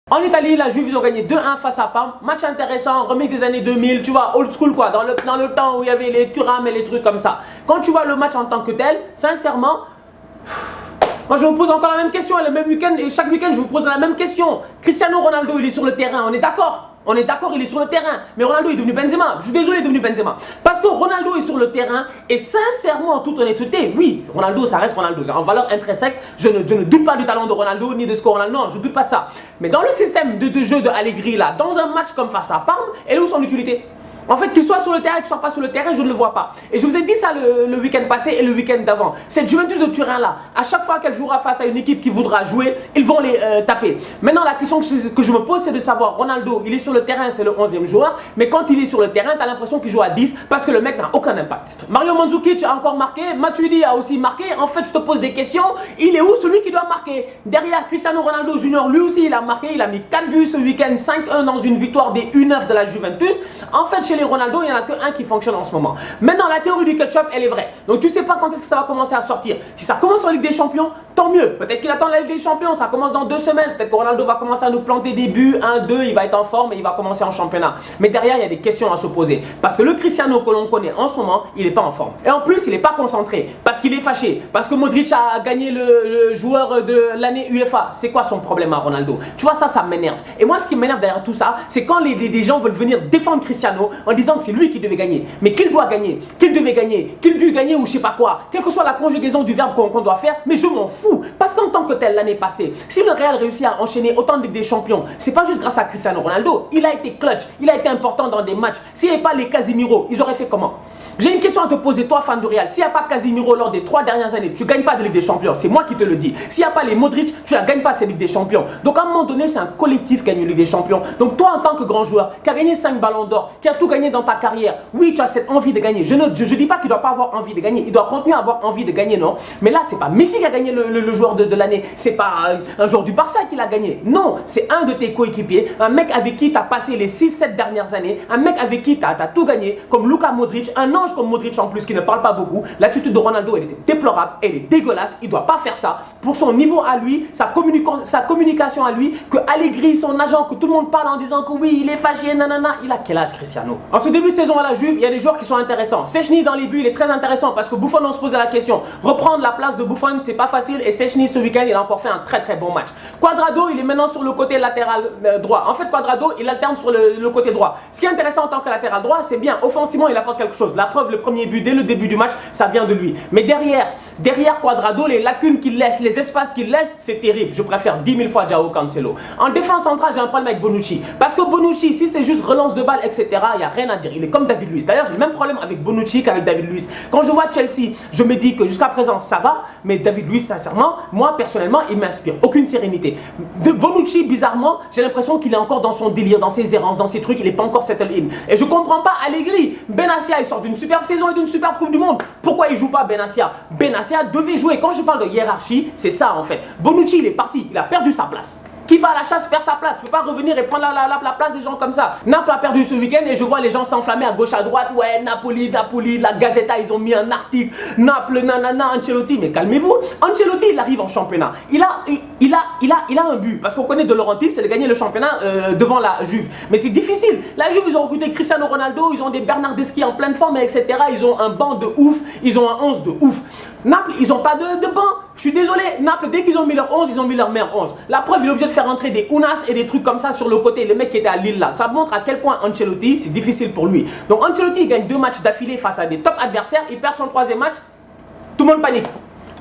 En Italie, la Juve, ils ont gagné 2-1 face à Parme. Match intéressant, remise des années 2000, tu vois, old school quoi, dans le temps où il y avait les Thuram et les trucs comme ça. Quand tu vois le match en tant que tel, sincèrement, moi je vous pose encore la même question, le même week-end, et chaque week-end je vous pose la même question. Cristiano Ronaldo, il est sur le terrain, on est d'accord? On est d'accord, il est sur le terrain. Mais Ronaldo est devenu Benzema. Je suis désolé, il est devenu Benzema. Parce que Ronaldo est sur le terrain. Et sincèrement, en toute honnêteté, oui, Ronaldo, ça reste Ronaldo. En valeur intrinsèque, je ne doute pas du talent de Ronaldo, ni de ce que Ronaldo, non, je ne doute pas de ça. Mais dans le système de jeu de Allegri, là, dans un match comme face à Parme, elle est où son utilité? En fait, qu'il soit sur le terrain, qu'il ne soit pas sur le terrain, je ne le vois pas. Et je vous ai dit ça le week-end passé et le week-end d'avant. Cette Juventus de Turin-là, à chaque fois qu'elle jouera face à une équipe qui voudra jouer, ils vont les taper. Maintenant, la question que je me pose, c'est de savoir, Ronaldo, il est sur le terrain, c'est le 11e joueur, mais quand il est sur le terrain, tu as l'impression qu'il joue à 10 parce que le mec n'a aucun impact. Mario Mandzukic a encore marqué, Matuidi a aussi marqué. En fait, je te pose des questions, il est où celui qui doit marquer? Derrière, Cristiano Ronaldo Junior, lui aussi, il a marqué, il a mis 4 buts ce week-end, 5-1 dans une victoire des U9 de la Juventus. En fait, chez les Ronaldo, il n'y en a qu'un qui fonctionne en ce moment. Maintenant, la théorie du ketchup, elle est vraie. Donc, tu ne sais pas quand est-ce que ça va commencer à sortir. Si ça commence en Ligue des Champions, tant mieux. Peut-être qu'il attend la Ligue des Champions, ça commence dans 2 semaines. Peut-être que Ronaldo va commencer à nous planter des buts, 1-2, il va être en forme et il va commencer en championnat. Mais derrière, il y a des questions à se poser. Parce que le Cristiano que l'on connaît en ce moment, il n'est pas en forme. Et en plus, il n'est pas concentré. Parce qu'il est fâché. Parce que Modric a gagné le joueur de l'année UEFA. C'est quoi son problème à Ronaldo? Tu vois, ça m'énerve. Et moi, ce qui m'énerve derrière tout ça, c'est quand des gens veulent venir défendre Cristiano en disant que c'est lui qui devait gagner. Mais qu'il doit gagner, qu'il devait gagner, qu'il dû gagner ou je sais pas quoi. Quelle que soit la conjugaison du verbe qu'on doit faire, mais je m'en fous. Parce qu'en tant que tel, l'année passée, si le Real réussit à enchaîner autant de Ligue des Champions, c'est pas juste grâce à Cristiano Ronaldo. Il a été clutch, il a été important dans des matchs. S'il n'y avait pas les Casemiro, ils auraient fait comment? J'ai une question à te poser, toi fan de Real. S'il n'y a pas Casemiro lors des 3 dernières années, tu ne gagnes pas de Ligue des Champions. C'est moi qui te le dis. S'il n'y a pas les Modric, tu ne gagnes pas cette Ligue des Champions. Donc à un moment donné, c'est un collectif qui gagne une Ligue des Champions. Donc toi, en tant que grand joueur, qui a gagné 5 ballons d'or, qui a tout gagné dans ta carrière, oui, tu as cette envie de gagner. Je ne dis pas qu'il ne doit pas avoir envie de gagner. Il doit continuer à avoir envie de gagner, non. Mais là, ce n'est pas Messi qui a gagné le joueur de l'année. Ce n'est pas un joueur du Barça qui l'a gagné. Non, c'est un de tes coéquipiers, un mec avec qui tu as passé les 6-7 dernières années, un mec avec qui tu as tout gagné, comme Luka Modric, un ange comme Modric en plus, qui ne parle pas beaucoup. L'attitude de Ronaldo, elle était déplorable, elle est dégueulasse, il ne doit pas faire ça. Pour son niveau à lui, sa communication à lui, que Allegri, son agent, que tout le monde parle en disant que oui, il est fâché, nanana. Il a quel âge, Cristiano? En ce début de saison à la Juve, il y a des joueurs qui sont intéressants. Szczęsny dans les buts, il est très intéressant parce que Buffon, on se posait la question. Reprendre la place de Buffon, c'est pas facile et Szczęsny ce week-end, il a encore fait un très bon match. Cuadrado, il est maintenant sur le côté latéral droit. En fait, Cuadrado, il alterne sur le côté droit. Ce qui est intéressant en tant que latéral droit, c'est bien, offensivement, il apporte quelque chose. La preuve, le premier but, dès le début du match, ça vient de lui. Mais derrière Cuadrado, les lacunes qu'il laisse, les espaces qu'il laisse, c'est terrible. Je préfère 10 000 fois João Cancelo. En défense centrale, j'ai un problème avec Bonucci. Parce que Bonucci, si c'est juste relance de balle, etc., il n'y a rien à dire. Il est comme David Luiz. D'ailleurs, j'ai le même problème avec Bonucci qu'avec David Luiz. Quand je vois Chelsea, je me dis que jusqu'à présent, ça va. Mais David Luiz, sincèrement, moi, personnellement, il m'inspire aucune sérénité. De Bonucci, bizarrement, j'ai l'impression qu'il est encore dans son délire, dans ses errances, dans ses trucs. Il n'est pas encore settled in. Et je ne comprends pas Allegri. Benassia, il sort d'une superbe saison et d'une superbe Coupe du Monde. Pourquoi il ne joue pas Benassia? Benassia devait jouer. Quand je parle de hiérarchie, c'est ça en fait. Bonucci, il est parti. Il a perdu sa place. Qui va à la chasse perd sa place. Tu ne peux pas revenir et prendre la place des gens comme ça. Naples a perdu ce week-end et je vois les gens s'enflammer à gauche à droite. Ouais, Napoli, la Gazzetta, ils ont mis un article. Naples, nanana, Ancelotti. Mais calmez-vous. Ancelotti, il arrive en championnat. Il a un but. Parce qu'on connaît De Laurentiis, c'est de gagner le championnat devant la Juve. Mais c'est difficile. La Juve, ils ont recruté Cristiano Ronaldo. Ils ont des Bernardeschi en pleine forme, etc. Ils ont un banc de ouf. Ils ont un 11 de ouf. Naples, ils n'ont pas de banc. Je suis désolé, Naples, dès qu'ils ont mis leur 11, ils ont mis leur meilleur 11. La preuve, il est obligé de faire entrer des Unas et des trucs comme ça sur le côté. Le mec qui était à Lille là. Ça montre à quel point Ancelotti, c'est difficile pour lui. Donc Ancelotti, il gagne 2 matchs d'affilée face à des top adversaires. Il perd son 3e match. Tout le monde panique.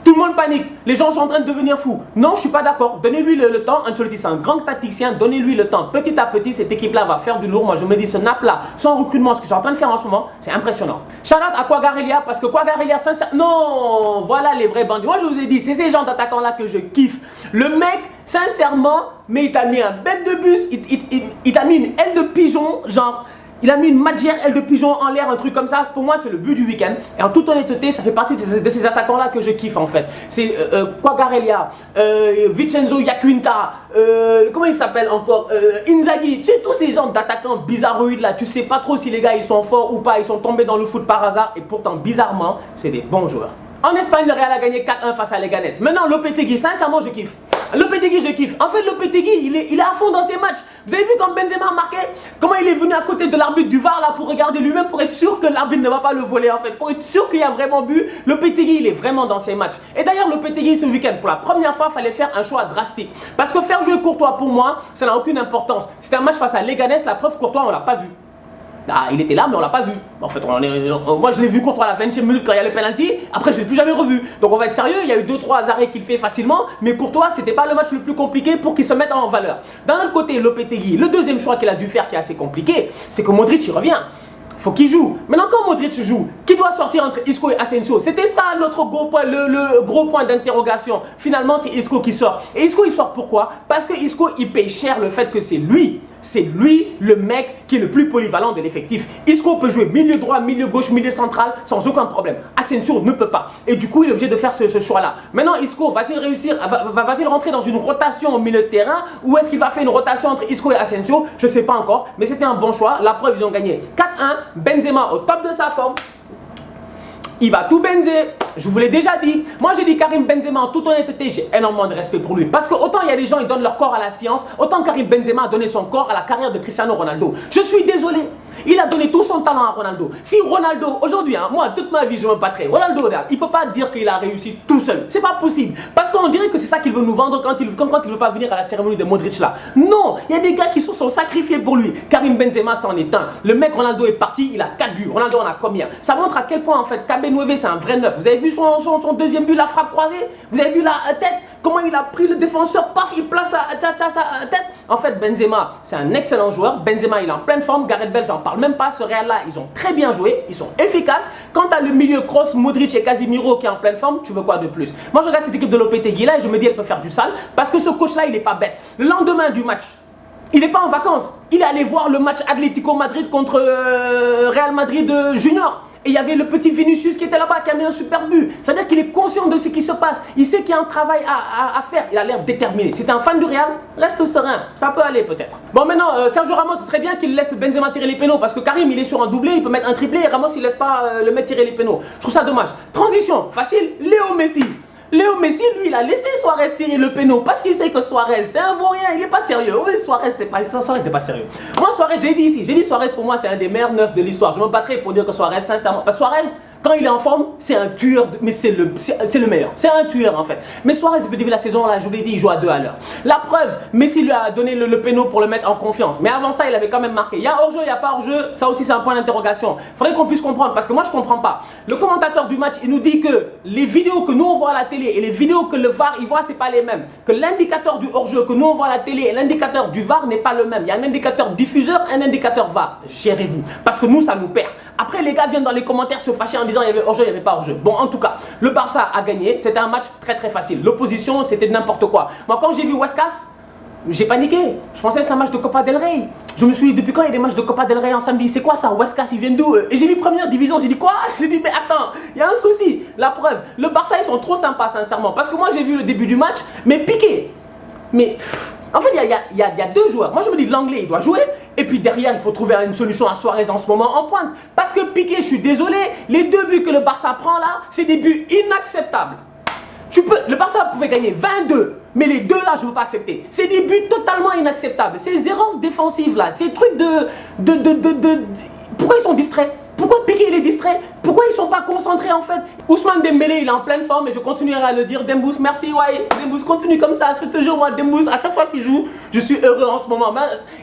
Tout le monde panique. Les gens sont en train de devenir fous. Non, je ne suis pas d'accord. Donnez-lui le temps. Ancelotti, c'est un grand tacticien. Donnez-lui le temps. Petit à petit, cette équipe-là va faire du lourd. Moi, je me dis, ce Naples-là, son recrutement, ce qu'ils sont en train de faire en ce moment, c'est impressionnant. Shout-out à Quagliarella, parce que Quagliarella, sincèrement, non, voilà les vrais bandits. Moi, je vous ai dit, c'est ces gens d'attaquants-là que je kiffe. Le mec, sincèrement, mais il t'a mis un bête de bus, il t'a mis une aile de pigeon, genre... Il a mis une magière aile de pigeon en l'air, un truc comme ça. Pour moi, c'est le but du week-end. Et en toute honnêteté, ça fait partie de ces attaquants-là que je kiffe en fait. C'est Quagliarella, Vincenzo Iaquinta, comment il s'appelle encore, Inzaghi. Tu sais, tous ces gens d'attaquants bizarroïdes là. Tu sais pas trop si les gars ils sont forts ou pas. Ils sont tombés dans le foot par hasard. Et pourtant, bizarrement, c'est des bons joueurs. En Espagne, le Real a gagné 4-1 face à Leganés. Maintenant, Lopetegui, sincèrement, je kiffe. Lopetegui, je kiffe. En fait, Lopetegui, il est à fond dans ses matchs. Vous avez vu quand Benzema a marqué, comment il est venu à côté de l'arbitre du VAR là pour regarder lui-même, pour être sûr que l'arbitre ne va pas le voler en fait, pour être sûr qu'il y a vraiment but. Lopetegui, il est vraiment dans ses matchs. Et d'ailleurs, Lopetegui ce week-end, pour la première fois, il fallait faire un choix drastique. Parce que faire jouer Courtois, pour moi, ça n'a aucune importance. C'était un match face à Leganés, la preuve, Courtois, on ne l'a pas vu. Ah, il était là, mais on l'a pas vu. En fait, moi je l'ai vu Courtois à la 20e minute quand il y a le penalty. Après, je ne l'ai plus jamais revu. Donc on va être sérieux, il y a eu 2-3 arrêts qu'il fait facilement. Mais Courtois, c'était pas le match le plus compliqué pour qu'il se mette en valeur. D'un autre côté, Lopetegui, le deuxième choix qu'il a dû faire qui est assez compliqué, c'est que Modric il revient. Faut qu'il joue. Maintenant, quand Modric joue, qui doit sortir entre Isco et Asensio? C'était ça notre gros point, le gros point d'interrogation. Finalement, c'est Isco qui sort. Et Isco, il sort pourquoi? Parce que Isco, il paye cher le fait que c'est lui le mec qui est le plus polyvalent de l'effectif. Isco peut jouer milieu droit, milieu gauche, milieu central sans aucun problème. Asensio ne peut pas. Et du coup, il est obligé de faire ce choix-là. Maintenant, Isco va-t-il réussir, va-t-il rentrer dans une rotation au milieu de terrain ou est-ce qu'il va faire une rotation entre Isco et Asensio? Je ne sais pas encore, mais c'était un bon choix. La preuve, ils ont gagné 4-1. Benzema au top de sa forme. Il va tout benzer. Je vous l'ai déjà dit. Moi, j'ai dit Karim Benzema, en toute honnêteté, j'ai énormément de respect pour lui. Parce que autant il y a des gens, ils donnent leur corps à la science, autant Karim Benzema a donné son corps à la carrière de Cristiano Ronaldo. Je suis désolé. Il a donné tout son talent à Ronaldo. Si Ronaldo, aujourd'hui, moi, toute ma vie, je me battrai. Ronaldo, il ne peut pas dire qu'il a réussi tout seul. C'est pas possible. Parce qu'on dirait que c'est ça qu'il veut nous vendre quand il ne veut pas venir à la cérémonie de Modric là. Non, il y a des gars qui se sont sacrifiés pour lui. Karim Benzema, c'en est un. Le mec, Ronaldo est parti, il a 4 buts. Ronaldo en a combien? Ça montre à quel point, en fait, KB9, c'est un vrai neuf. Vous avez vu son deuxième but, la frappe croisée? Vous avez vu la tête? Comment il a pris le défenseur, paf, il place sa tête. En fait, Benzema, c'est un excellent joueur. Benzema, il est en pleine forme. Gareth Bale, j'en parle même pas. Ce Real-là, ils ont très bien joué. Ils sont efficaces. Quant à le milieu Kroos, Modric et Casemiro qui est en pleine forme, tu veux quoi de plus? Moi, je regarde cette équipe de Lopetegui là et je me dis, elle peut faire du sale. Parce que ce coach-là, il n'est pas bête. Le lendemain du match, il n'est pas en vacances. Il est allé voir le match Atlético Madrid contre Real Madrid Junior. Et il y avait le petit Vinicius qui était là-bas, qui a mis un super but. C'est-à-dire qu'il est conscient de ce qui se passe. Il sait qu'il y a un travail à faire. Il a l'air déterminé. Si tu es un fan du Real, reste serein. Ça peut aller peut-être. Bon, maintenant, Sergio Ramos, ce serait bien qu'il laisse Benzema tirer les pénaux. Parce que Karim, il est sur un doublé, il peut mettre un triplé. Et Ramos, il ne laisse pas le mec tirer les pénaux. Je trouve ça dommage. Transition, facile, Léo Messi. Léo Messi, lui, il a laissé Suarez tirer le péno parce qu'il sait que Suarez, c'est un vaurien, il n'est pas sérieux. Oui, Suarez n'est pas sérieux. Moi, Suarez, j'ai dit ici, Suarez pour moi, c'est un des meilleurs neufs de l'histoire. Je me battrai pour dire que Suarez, sincèrement, parce que Suarez, quand il est en forme, c'est un tueur, mais c'est le meilleur. C'est un tueur en fait. Mais Suarez, depuis le début de la saison, là, je vous l'ai dit, il joue à 2 à l'heure. La preuve, Messi lui a donné le péno pour le mettre en confiance. Mais avant ça, il avait quand même marqué. Il y a hors-jeu, il n'y a pas hors-jeu. Ça aussi, c'est un point d'interrogation. Il faudrait qu'on puisse comprendre parce que moi, je ne comprends pas. Le commentateur du match, il nous dit que les vidéos que nous, on voit à la télé et les vidéos que le VAR, il voit, ce n'est pas les mêmes. Que l'indicateur du hors-jeu que nous, on voit à la télé et l'indicateur du VAR n'est pas le même. Il y a un indicateur diffuseur et un indicateur VAR. Gérez-vous. Parce que nous, ça nous perd. Après, les gars viennent dans les commentaires se fâcher en disant il y avait hors-jeu, il n'y avait pas hors-jeu. Bon, en tout cas, le Barça a gagné. C'était un match très très facile. L'opposition, c'était n'importe quoi. Moi, quand j'ai vu Huescas, j'ai paniqué. Je pensais que c'était un match de Copa del Rey. Je me suis dit, depuis quand il y a des matchs de Copa del Rey en samedi? C'est quoi ça? Huescas, ils viennent d'où? Et j'ai vu première division. J'ai dit quoi? J'ai dit, mais attends, il y a un souci. La preuve, le Barça, ils sont trop sympas, sincèrement. Parce que moi, j'ai vu le début du match, mais Piqué. Mais en fait, il y a 2 joueurs. Moi, je me dis, l'anglais, il doit jouer. Et puis derrière, il faut trouver une solution à Suarez en ce moment en pointe. Parce que Piqué, je suis désolé, les 2 buts que le Barça prend là, c'est des buts inacceptables. Le Barça pouvait gagner 22, mais les 2 là, je ne veux pas accepter. C'est des buts totalement inacceptables. Ces errances défensives là, ces trucs Pourquoi ils sont distraits? Pourquoi Piqué il est distrait? Pourquoi ils ne sont pas concentrés en fait? Ousmane Dembélé il est en pleine forme et je continuerai à le dire. Dembouz, merci, ouais. Dembouz continue comme ça. C'est toujours moi, Dembouz. À chaque fois qu'il joue, je suis heureux en ce moment.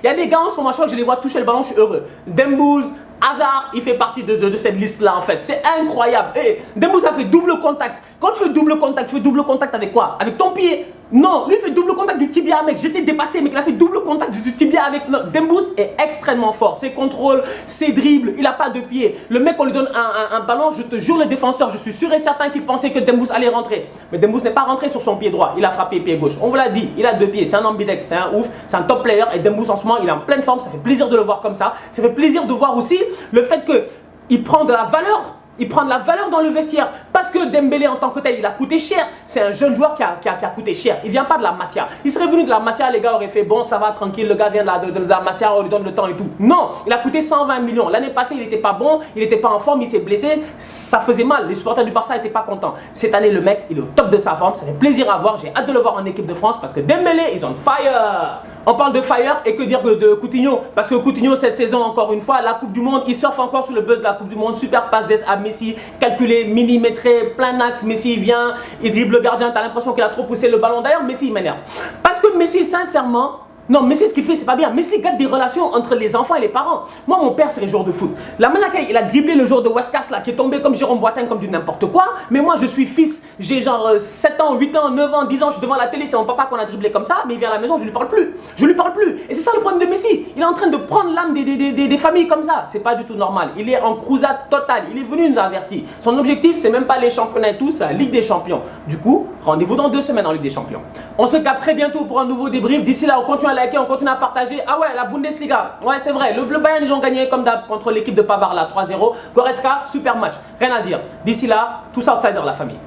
Il y a des gars en ce moment, je crois que je les vois toucher le ballon, je suis heureux. Dembouz, Hazard, il fait partie de cette liste-là en fait. C'est incroyable. Et Dembouz a fait double contact. Quand tu fais double contact, tu fais double contact avec quoi? Avec ton pied. Non, lui fait double contact du tibia, mec. J'étais dépassé, mec. Il a fait double contact du tibia avec. Non, Dembouz est extrêmement fort. Ses contrôles, ses dribbles, il n'a pas de pied. Le mec, on lui donne un ballon, je te jure, le défenseur, je suis sûr et certain qu'il pensait que Dembouz allait rentrer. Mais Dembouz n'est pas rentré sur son pied droit. Il a frappé pied gauche. On vous l'a dit, il a 2 pieds. C'est un ambidex, c'est un ouf, c'est un top player. Et Dembouz, en ce moment, il est en pleine forme. Ça fait plaisir de le voir comme ça. Ça fait plaisir de voir aussi le fait qu'il prend de la valeur Il prend de la valeur dans le vestiaire. Parce que Dembélé en tant que tel, il a coûté cher. C'est un jeune joueur qui a coûté cher. Il ne vient pas de la Masia. Il serait venu de la Masia, les gars auraient fait bon, ça va, tranquille, le gars vient de la Masia, on lui donne le temps et tout. Non, il a coûté 120 millions. L'année passée, il n'était pas bon, il n'était pas en forme, il s'est blessé. Ça faisait mal. Les supporters du Barça n'étaient pas contents. Cette année, le mec, il est au top de sa forme. Ça fait plaisir à voir. J'ai hâte de le voir en équipe de France parce que Dembélé, ils ont fire. On parle de fire et que dire de Coutinho? Parce que Coutinho, cette saison, encore une fois, la Coupe du Monde, il surfe encore sur le buzz de la Coupe du Monde. Super passe à Messi, calculé, millimétré, plein axe. Messi, il vient, il dribble le gardien. T'as l'impression qu'il a trop poussé le ballon. D'ailleurs, Messi, il m'énerve. Parce que Messi, sincèrement, non, Messi, ce qu'il fait, c'est pas bien. Messi garde des relations entre les enfants et les parents. Moi, mon père, c'est un joueur de foot. La manière laquelle il a dribblé le joueur de Westcas, là, qui est tombé comme Jérôme Boateng, comme du n'importe quoi. Mais moi, je suis fils. J'ai genre 7 ans, 8 ans, 9 ans, 10 ans. Je suis devant la télé. C'est mon papa qu'on a dribblé comme ça. Mais il vient à la maison, je lui parle plus. Je lui parle plus. Et c'est ça le problème de Messi. Il est en train de prendre l'âme des familles comme ça. C'est pas du tout normal. Il est en crousade totale. Il est venu nous avertir. Son objectif, c'est même pas les championnats et tout. C'est la Ligue des Champions. Du coup, rendez-vous dans 2 semaines en Ligue des Champions. On se capte très bientôt pour un nouveau débrief. D'ici là, on continue à liker, on continue à partager. Ah ouais, la Bundesliga, ouais c'est vrai, le Bayern ils ont gagné comme d'hab contre l'équipe de Pavard là, 3-0. Goretzka, super match, rien à dire. D'ici là, tous outsiders la famille.